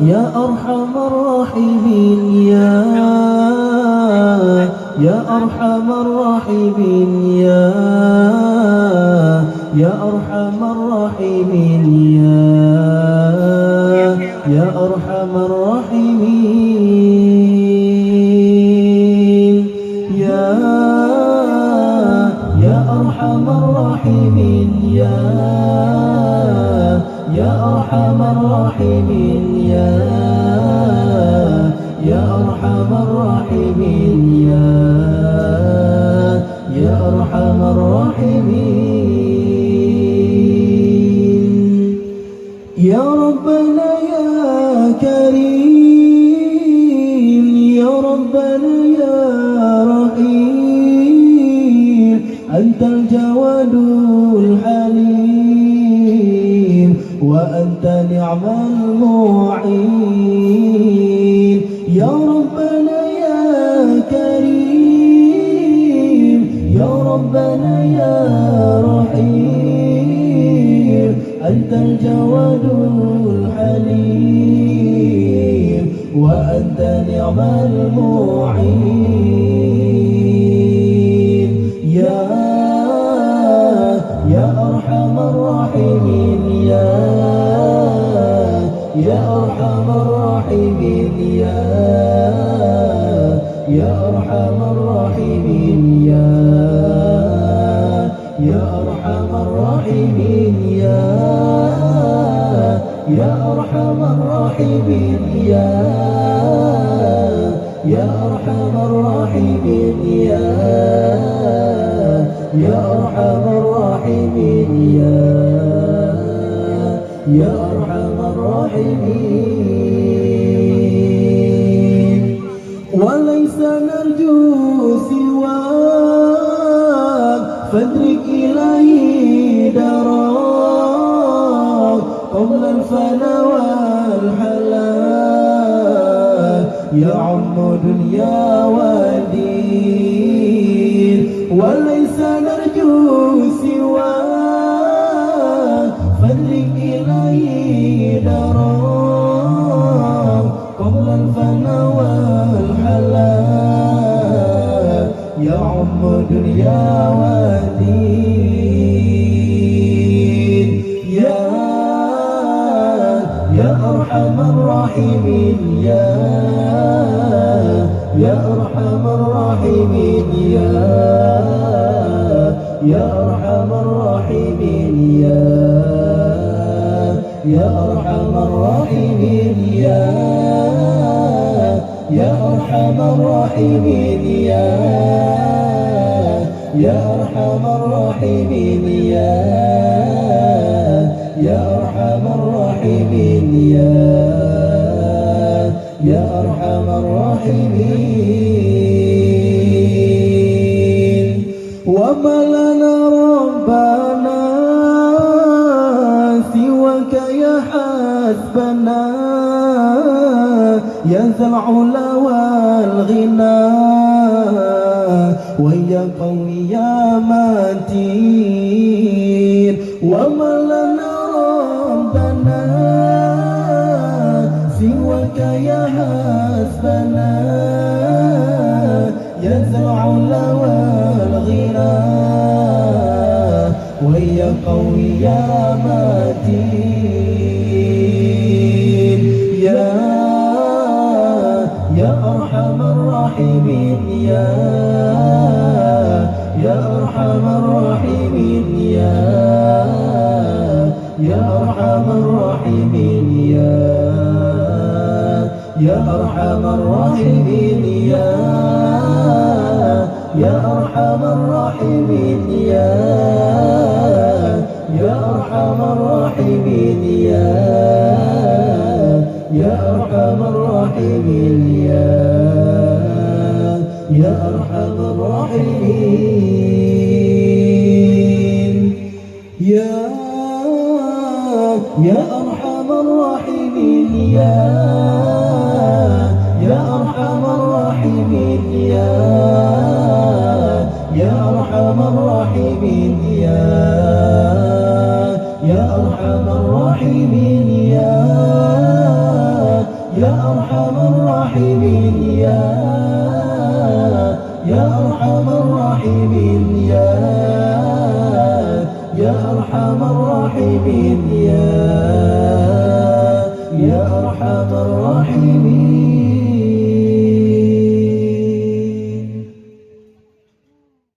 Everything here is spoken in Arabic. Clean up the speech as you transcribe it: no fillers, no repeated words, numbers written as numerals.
يا أرحم الراحمين يا أرحم الراحمين يا أرحم الراحمين يا أرحم الراحمين يا أرحم الراحمين يا أرحم الراحمين يا أرحم الراحمين يا أرحم الراحمين يا ربنا يا كريم يا ربنا يا رحيم أنت الجواد الحليم وأنت نعم المعين يا ربنا يا كريم يا ربنا يا رحيم أنت الجواد الحليم وأنت نعم المعين يا أرحم الراحمين يا أرحم الراحمين يا أرحم الراحمين يا أرحم الراحمين يا أرحم الراحمين يا أرحم الراحمين يا أرحم الراحمين يا أرحم الراحمين وليس نرجو سواك فادرك إلهي دراك قبل الفنا والحلاك يعم دنيا ودين وليس نرجو سواك فادرك إلهي دراك قبل الفنا والحلاك يعم دنيا ودين يا أرحم الراحمين يا أرحم الراحمين يا أرحم الراحمين يا أرحم الراحمين يا أرحم الراحمين يا أرحم الراحمين يا أرحم الراحمين يا أرحم الراحمين وما لنا ربنا سواك يا حسبنا يا ذا العلا والغنى ويا قوي يا متين وما لنا ربنا سواك يا حسبنا يا ذا العلا والغنى ويا قوي يا متين يا أرحم الراحمين يا أرحم الراحمين يا أرحم الراحمين يا أرحم الراحمين يا أرحم الراحمين يا أرحم الراحمين يا أرحم الراحمين يا أرحم الراحمين يا أرحم الراحمين يا أرحم الراحمين يا أرحم الراحمين يا أرحم الراحمين يا أرحم الراحمين يا أرحم الراحمين يا أرحم الراحمين يا أرحم الراحمين.